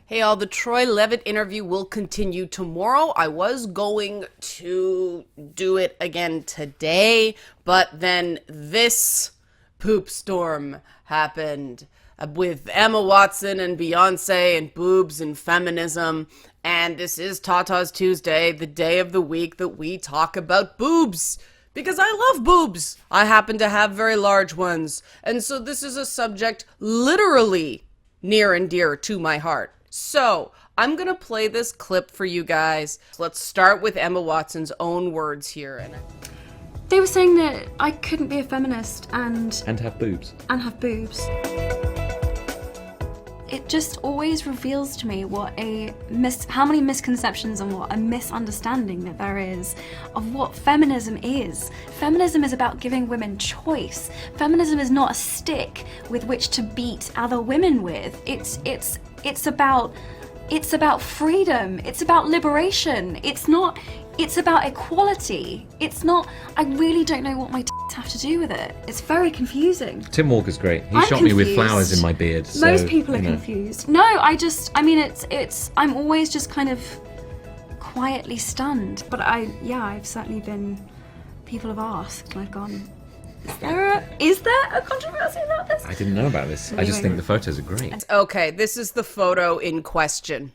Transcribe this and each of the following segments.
Hey all, the Troy Levitt interview will continue tomorrow. I was going to do it again today, but then this poop storm happened with Emma Watson and Beyonce and Boobs and Feminism. And this is Tatas Tuesday, the day of the week that we talk about boobs. Because I love boobs. I happen to have very large ones. And so this is a subject literally near and dear to my heart. So I'm going to play this clip for you guys. Let's start with Emma Watson's own words here. They were saying that I couldn't be a feminist and have boobs. It just always reveals to me how many misconceptions and what a misunderstanding that there is of what feminism is. Feminism is about giving women choice. Feminism is not a stick with which to beat other women with. It's about freedom. It's about liberation. It's about equality. I really don't know what my have to do with it. It's very confusing. Tim Walker's great. He I'm shot me with confused. flowers in my beard. Most people are confused. No, I'm always just kind of quietly stunned. But I've certainly been, people have asked and I've gone, is there a controversy about this? I didn't know about this. Anyway. I just think the photos are great. Okay, this is the photo in question.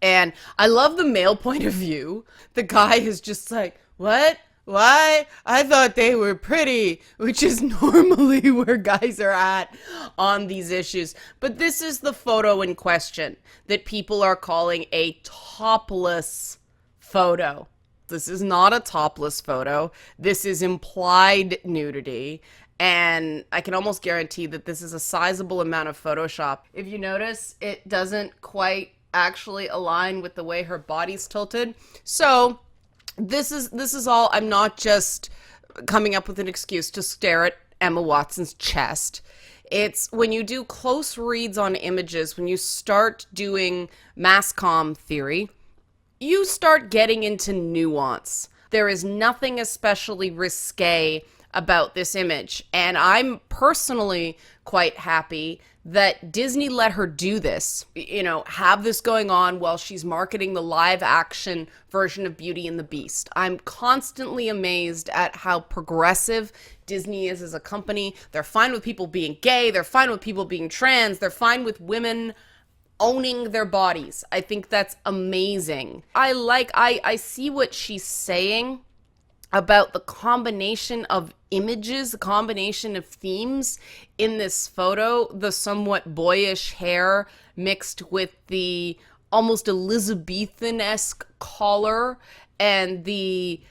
And I love the male point of view. The guy is just like, what? Why? I thought they were pretty, which is normally where guys are at on these issues. But this is the photo in question that people are calling a topless photo. This is not a topless photo. This is implied nudity. And I can almost guarantee that this is a sizable amount of Photoshop. If you notice, it doesn't quite actually align with the way her body's tilted. So this is all. I'm not just coming up with an excuse to stare at Emma Watson's chest. It's when you do close reads on images, when you start doing mass comm theory, you start getting into nuance. There is nothing especially risque about this image. And I'm personally quite happy that Disney let her do this, have this going on while she's marketing the live action version of Beauty and the Beast. I'm constantly amazed at how progressive Disney is as a company. They're fine with people being gay. They're fine with people being trans. They're fine with women owning their bodies. I think that's amazing. I see what she's saying about the combination of images, the combination of themes in this photo, the somewhat boyish hair mixed with the almost Elizabethan-esque collar and the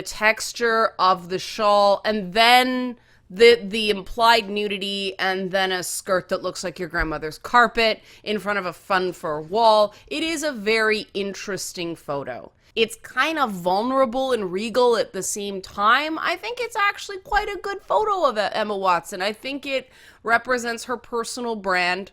texture of the shawl, and then the implied nudity, and then a skirt that looks like your grandmother's carpet in front of a fun fur wall. It is a very interesting photo. It's kind of vulnerable and regal at the same time. I think it's actually quite a good photo of Emma Watson. I think it represents her personal brand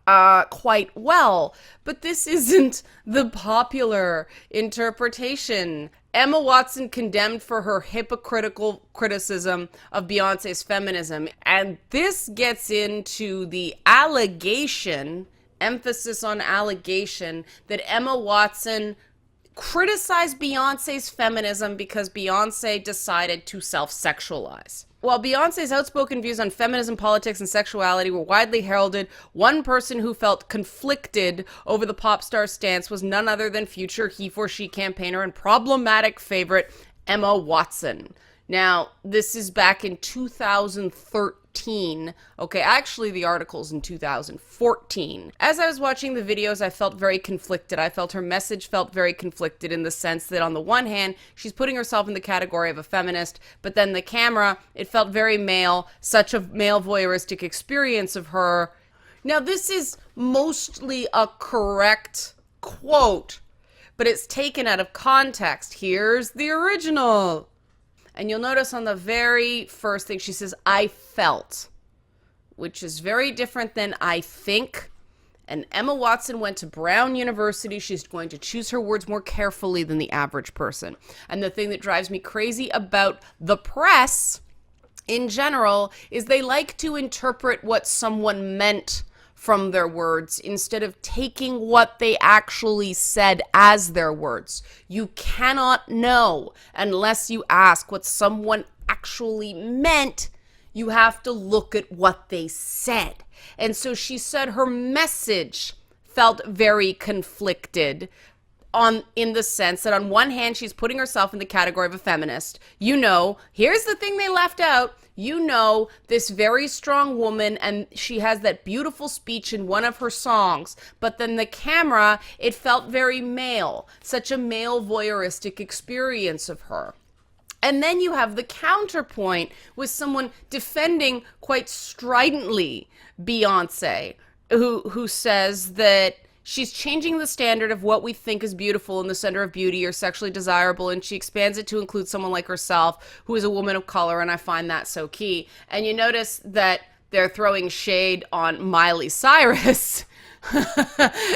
quite well. But this isn't the popular interpretation. Emma Watson condemned for her hypocritical criticism of Beyonce's feminism. And this gets into the allegation, emphasis on allegation, that Emma Watson criticized Beyonce's feminism because Beyonce decided to self-sexualize. While Beyonce's outspoken views on feminism, politics, and sexuality were widely heralded, one person who felt conflicted over the pop star's stance was none other than future he-for-she campaigner and problematic favorite Emma Watson. Now, this is back in 2013. Okay, actually the article's in 2014. As I was watching the videos, I felt very conflicted. I felt her message felt very conflicted in the sense that on the one hand, she's putting herself in the category of a feminist, but then the camera, it felt very male, such a male voyeuristic experience of her. Now, this is mostly a correct quote, but it's taken out of context. Here's the original. And you'll notice on the very first thing, she says, I felt, which is very different than I think. And Emma Watson went to Brown University. She's going to choose her words more carefully than the average person. And the thing that drives me crazy about the press in general is they like to interpret what someone meant from their words instead of taking what they actually said as their words. You cannot know unless you ask what someone actually meant. You have to look at what they said. And so she said her message felt very conflicted in the sense that on one hand, she's putting herself in the category of a feminist. Here's the thing they left out. This very strong woman, and she has that beautiful speech in one of her songs, but then the camera, it felt very male, such a male voyeuristic experience of her. And then you have the counterpoint with someone defending quite stridently Beyonce, who says that she's changing the standard of what we think is beautiful in the center of beauty or sexually desirable, and she expands it to include someone like herself, who is a woman of color, and I find that so key. And you notice that they're throwing shade on Miley Cyrus,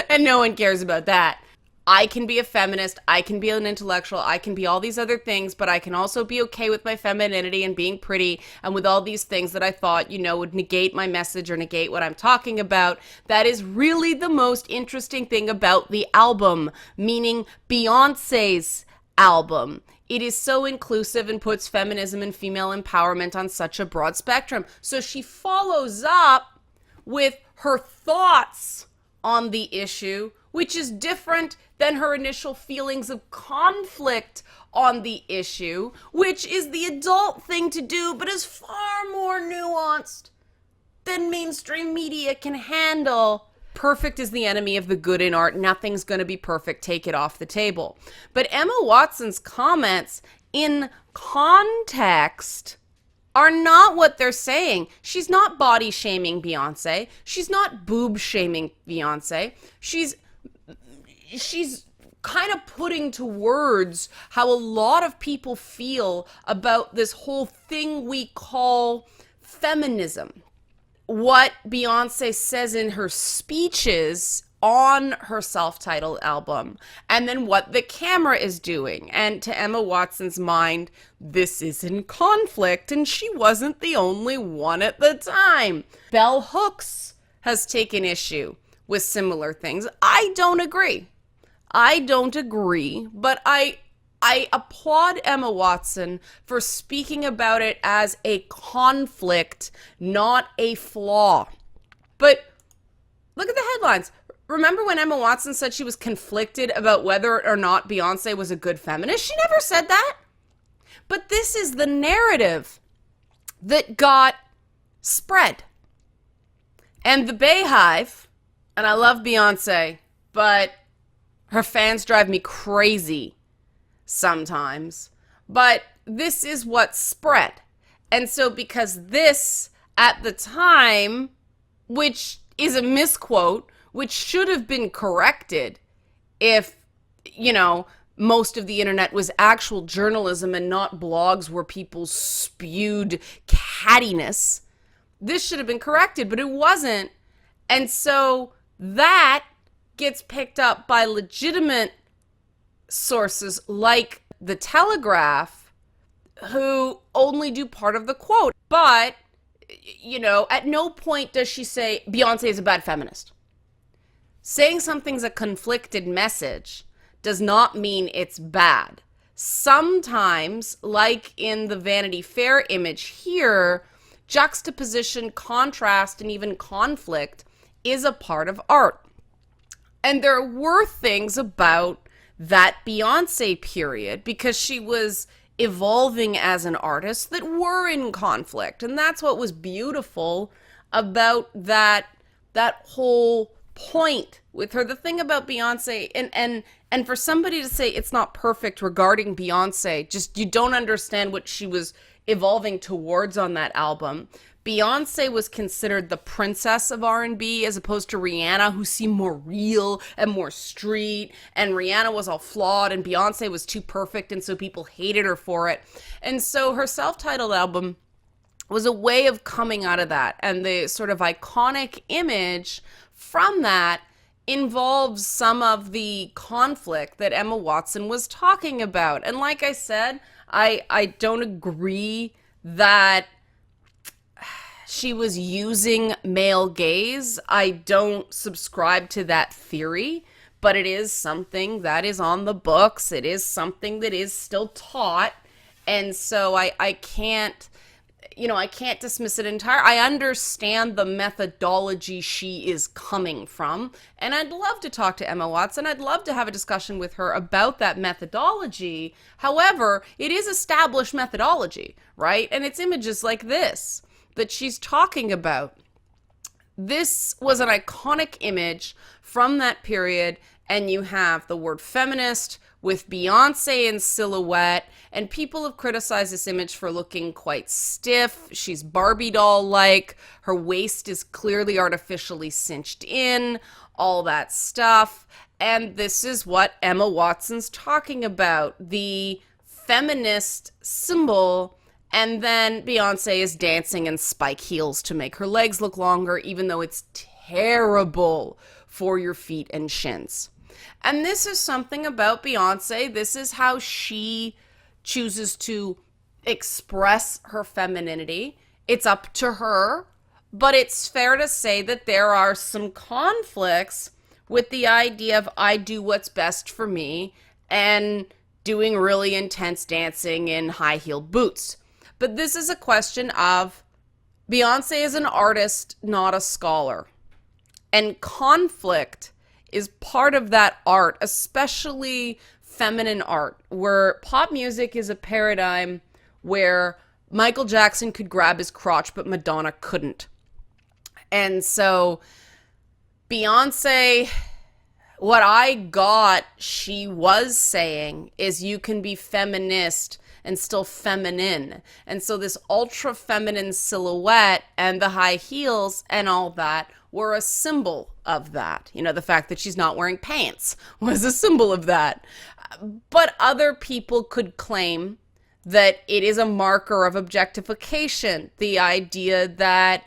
and no one cares about that. I can be a feminist, I can be an intellectual, I can be all these other things, but I can also be okay with my femininity and being pretty and with all these things that I thought, would negate my message or negate what I'm talking about. That is really the most interesting thing about the album, meaning Beyonce's album. It is so inclusive and puts feminism and female empowerment on such a broad spectrum. So she follows up with her thoughts on the issue, which is different than her initial feelings of conflict on the issue, which is the adult thing to do, but is far more nuanced than mainstream media can handle. Perfect is the enemy of the good in art. Nothing's going to be perfect. Take it off the table. But Emma Watson's comments in context are not what they're saying. She's not body shaming Beyonce. She's not boob shaming Beyonce. She's kind of putting to words how a lot of people feel about this whole thing we call feminism. What Beyonce says in her speeches on her self-titled album, and then what the camera is doing. And to Emma Watson's mind, this is in conflict, and she wasn't the only one at the time. Bell Hooks has taken issue with similar things. I don't agree, but I applaud Emma Watson for speaking about it as a conflict, not a flaw. But look at the headlines. Remember when Emma Watson said she was conflicted about whether or not Beyonce was a good feminist? She never said that. But this is the narrative that got spread. And the Bayhive, and I love Beyonce, but her fans drive me crazy sometimes. But this is what spread. And so because this, at the time, which is a misquote, which should have been corrected if, most of the internet was actual journalism and not blogs where people spewed cattiness. This should have been corrected, but it wasn't. And so that gets picked up by legitimate sources like The Telegraph, who only do part of the quote. But, at no point does she say Beyonce is a bad feminist. Saying something's a conflicted message does not mean it's bad. Sometimes, like in the Vanity Fair image here, juxtaposition, contrast, and even conflict is a part of art. And there were things about that Beyonce period, because she was evolving as an artist, that were in conflict. And that's what was beautiful about that whole point with her. The thing about Beyonce, and for somebody to say it's not perfect regarding Beyonce, just you don't understand what she was evolving towards on that album. Beyonce was considered the princess of R&B as opposed to Rihanna, who seemed more real and more street, and Rihanna was all flawed and Beyonce was too perfect, and so people hated her for it. And so her self-titled album was a way of coming out of that, and the sort of iconic image from that involves some of the conflict that Emma Watson was talking about. And like I said, I don't agree that she was using male gaze. I don't subscribe to that theory, but it is something that is on the books. It is something that is still taught. And so I can't, I can't dismiss it entirely. I understand the methodology she is coming from, and I'd love to talk to Emma Watson. I'd love to have a discussion with her about that methodology. However, it is established methodology, right? And it's images like this that she's talking about. This was an iconic image from that period, and you have the word feminist with Beyonce in silhouette, and people have criticized this image for looking quite stiff. She's Barbie doll-like. Her waist is clearly artificially cinched in, all that stuff. And this is what Emma Watson's talking about, the feminist symbol. And then Beyonce is dancing in spike heels to make her legs look longer, even though it's terrible for your feet and shins. And this is something about Beyonce. This is how she chooses to express her femininity. It's up to her, but it's fair to say that there are some conflicts with the idea of I do what's best for me and doing really intense dancing in high-heeled boots. But this is a question of Beyonce is an artist, not a scholar. And conflict is part of that art, especially feminine art, where pop music is a paradigm where Michael Jackson could grab his crotch, but Madonna couldn't. And so Beyonce, what I got she was saying is you can be feminist and still feminine. And so this ultra feminine silhouette and the high heels and all that were a symbol of that. The fact that she's not wearing pants was a symbol of that. But other people could claim that it is a marker of objectification. The idea that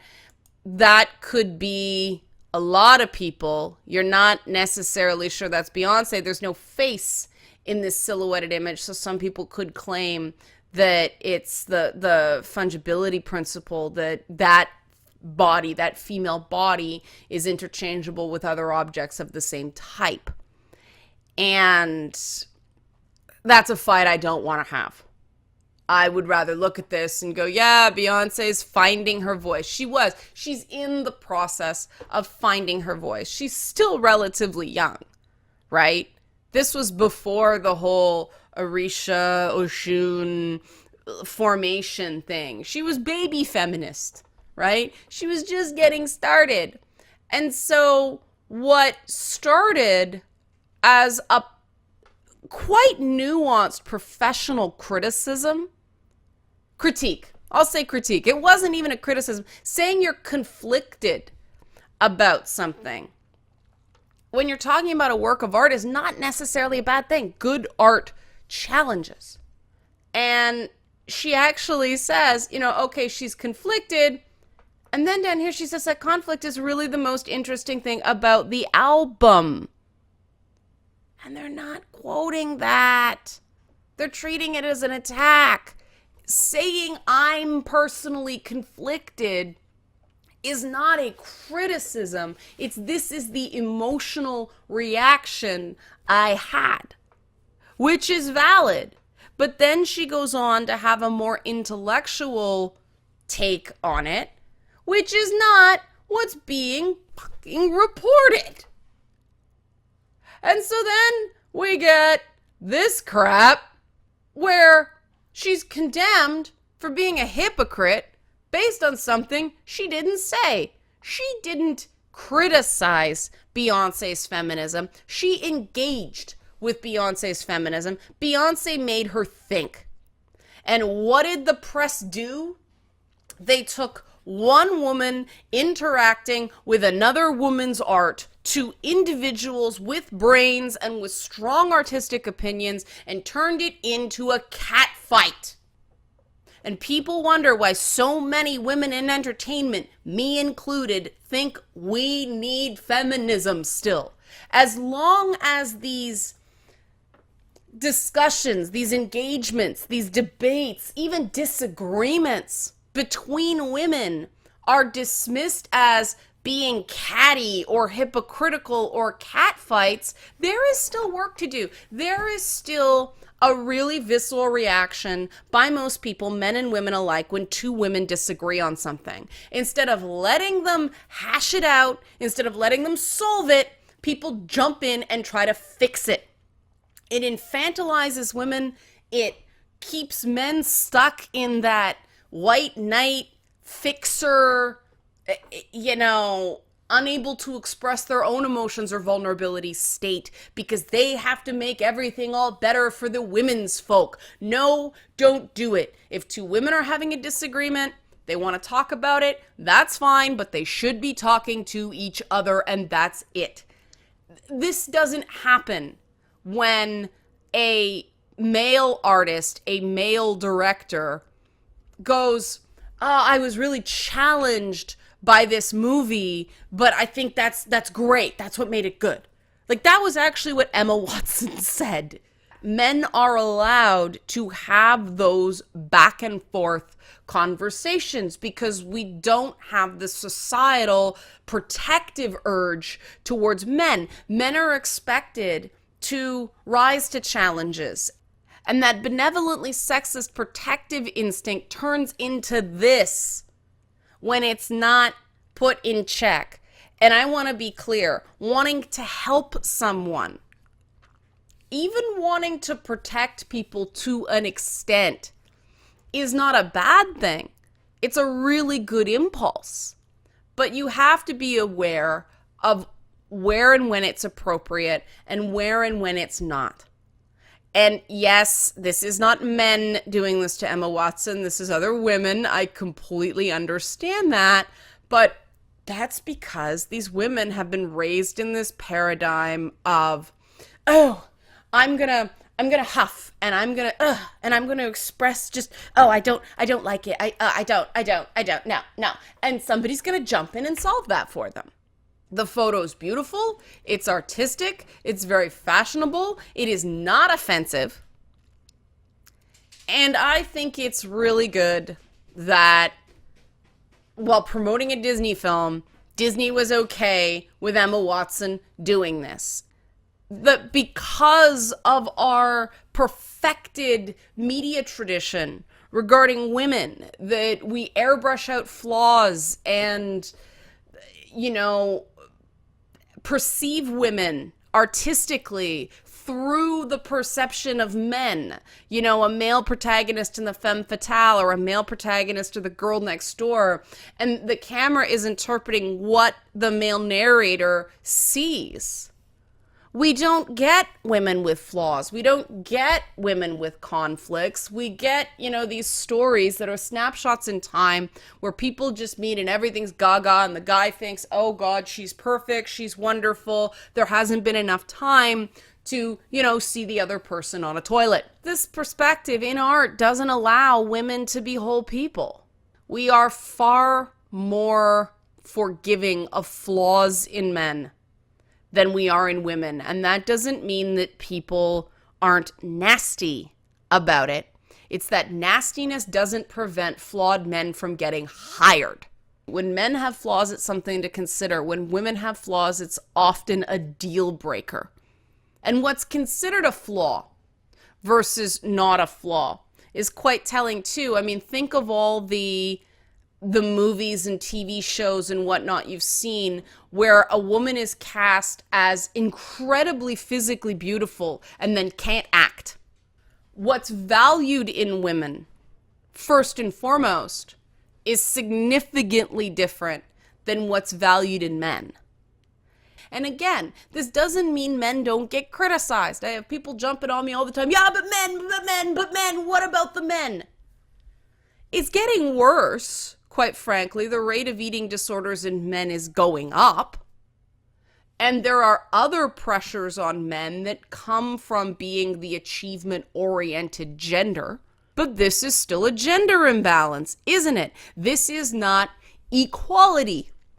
that could be a lot of people. You're not necessarily sure that's Beyonce. There's no face in this silhouetted image. So some people could claim that it's the fungibility principle, that body, that female body, is interchangeable with other objects of the same type. And that's a fight I don't want to have. I would rather look at this and go, yeah, Beyonce's finding her voice. She's in the process of finding her voice. She's still relatively young, right? This was before the whole Orisha Oshun formation thing. She was baby feminist, right? She was just getting started. And so what started as a quite nuanced professional critique. I'll say critique. It wasn't even a criticism. Saying you're conflicted about something when you're talking about a work of art is not necessarily a bad thing. Good art challenges. And she actually says, okay, she's conflicted. And then down here she says that conflict is really the most interesting thing about the album. And they're not quoting that. They're treating it as an attack. Saying I'm personally conflicted is not a criticism. This is the emotional reaction I had, which is valid. But then she goes on to have a more intellectual take on it, which is not what's being fucking reported. And so then we get this crap where she's condemned for being a hypocrite based on something she didn't say. She didn't criticize Beyonce's feminism. She engaged with Beyonce's feminism. Beyonce made her think. And what did the press do? They took one woman interacting with another woman's art to individuals with brains and with strong artistic opinions and turned it into a cat fight. And people wonder why so many women in entertainment, me included, think we need feminism still. As long as these discussions, these engagements, these debates, even disagreements between women are dismissed as being catty or hypocritical or catfights, there is still work to do. There is still a really visceral reaction by most people, men and women alike, when two women disagree on something. Instead of letting them hash it out, instead of letting them solve it, people jump in and try to fix it. It infantilizes women. It keeps men stuck in that white knight fixer, unable to express their own emotions or vulnerability state because they have to make everything all better for the women's folk. No, don't do it. If two women are having a disagreement, they want to talk about it, that's fine, but they should be talking to each other, and that's it. This doesn't happen when a male artist, a male director goes, I was really challenged by this movie, but I think that's great. That's what made it good. Like, that was actually what Emma Watson said. Men are allowed to have those back and forth conversations because we don't have the societal protective urge towards men. Men are expected to rise to challenges. And that benevolently sexist protective instinct turns into this when it's not put in check. And I want to be clear, wanting to help someone, even wanting to protect people to an extent, is not a bad thing. It's a really good impulse. But you have to be aware of where and when it's appropriate and where and when it's not. And yes, this is not men doing this to Emma Watson. This is other women. I completely understand that. But that's because these women have been raised in this paradigm of, I'm gonna huff and I'm gonna express just, I don't like it. I don't, no. And somebody's gonna jump in and solve that for them. The photo's beautiful, it's artistic, it's very fashionable, it is not offensive. And I think it's really good that while promoting a Disney film, Disney was okay with Emma Watson doing this. That because of our perfected media tradition regarding women, that we airbrush out flaws and, perceive women artistically through the perception of men. A male protagonist in the femme fatale or a male protagonist or the girl next door. And the camera is interpreting what the male narrator sees. We don't get women with flaws. We don't get women with conflicts. We get, these stories that are snapshots in time where people just meet and everything's gaga and the guy thinks, oh God, she's perfect, she's wonderful. There hasn't been enough time to, see the other person on a toilet. This perspective in art doesn't allow women to be whole people. We are far more forgiving of flaws in men than we are in women. And that doesn't mean that people aren't nasty about it. It's that nastiness doesn't prevent flawed men from getting hired. When men have flaws, it's something to consider. When women have flaws, it's often a deal breaker. And what's considered a flaw versus not a flaw is quite telling too. I mean, think of all the movies and TV shows and whatnot you've seen where a woman is cast as incredibly physically beautiful and then can't act. What's valued in women, first and foremost, is significantly different than what's valued in men. And again, this doesn't mean men don't get criticized. I have people jumping on me all the time. Yeah, but men, what about the men? It's getting worse. Quite frankly, the rate of eating disorders in men is going up. And there are other pressures on men that come from being the achievement-oriented gender. But this is still a gender imbalance, isn't it? This is not equality.